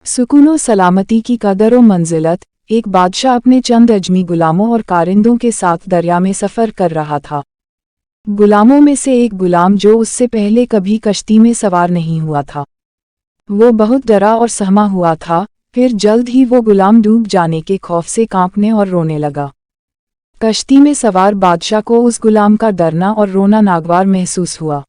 सुकून और सलामती की कदर और मंजिलत। एक बादशाह अपने चंद अजमी गुलामों और कारिंदों के साथ दरिया में सफ़र कर रहा था। गुलामों में से एक गुलाम जो उससे पहले कभी कश्ती में सवार नहीं हुआ था, वो बहुत डरा और सहमा हुआ था। फिर जल्द ही वो गुलाम डूब जाने के खौफ से कांपने और रोने लगा। कश्ती में सवार बादशाह को उस गुलाम का डरना और रोना नागवार महसूस हुआ।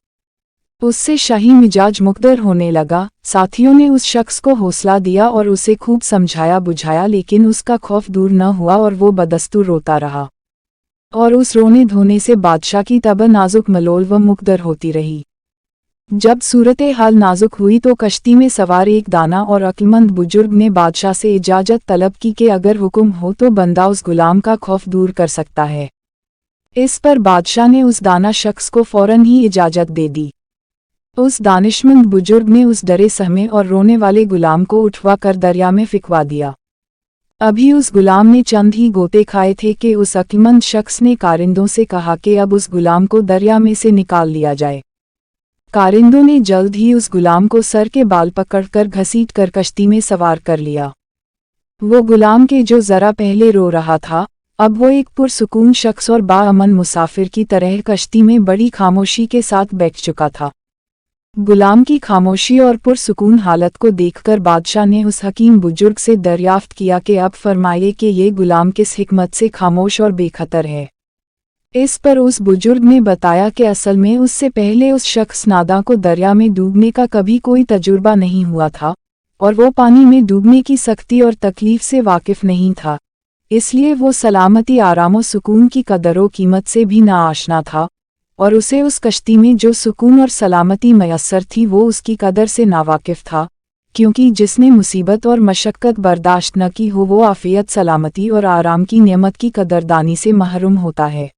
उससे शाही मिजाज मुकद्दर होने लगा। साथियों ने उस शख्स को हौसला दिया और उसे खूब समझाया बुझाया, लेकिन उसका खौफ दूर न हुआ और वो बदस्तूर रोता रहा। और उस रोने धोने से बादशाह की तबीयत नाजुक मलोल व मुकद्दर होती रही। जब सूरत हाल नाजुक हुई तो कश्ती में सवार एक दाना और अक्लमंद बुजुर्ग ने बादशाह से इजाज़त तलब की कि अगर हुक्म हो तो बंदा उस गुलाम का खौफ दूर कर सकता है। इस पर बादशाह ने उस दाना शख्स को फौरन ही इजाज़त दे दी। उस दानिशमंद बुजुर्ग ने उस डरे सहमे और रोने वाले गुलाम को उठवा कर दरिया में फिकवा दिया। अभी उस गुलाम ने चंद ही गोते खाए थे कि उस अक्लमंद शख्स ने कारिंदों से कहा कि अब उस गुलाम को दरिया में से निकाल लिया जाए। कारिंदों ने जल्द ही उस गुलाम को सर के बाल पकड़कर घसीट कर कश्ती में सवार कर लिया। वो गुलाम के जो ज़रा पहले रो रहा था, अब वो एक पुरसुकून शख्स और बाअमन मुसाफिर की तरह कश्ती में बड़ी खामोशी के साथ बैठ चुका था। गुलाम की खामोशी और पुरसुकून हालत को देखकर बादशाह ने उस हकीम बुजुर्ग से दरियाफ्त किया कि अब फरमाइए कि ये गुलाम किस हिकमत से खामोश और बेखतर है। इस पर उस बुजुर्ग ने बताया कि असल में उससे पहले उस शख्स नादा को दरिया में डूबने का कभी कोई तजुर्बा नहीं हुआ था और वो पानी में डूबने की सख्ती और तकलीफ से वाकिफ नहीं था, इसलिए वो सलामती आराम और सुकून की कदर व कीमत से भी नाआशना था और उसे उस कश्ती में जो सुकून और सलामती मयस्सर थी वो उसकी कदर से नावाकिफ था, क्योंकि जिसने मुसीबत और मशक्क़त बर्दाश्त न की हो वो आफ़ियत, सलामती और आराम की नेमत की कदरदानी से महरूम होता है।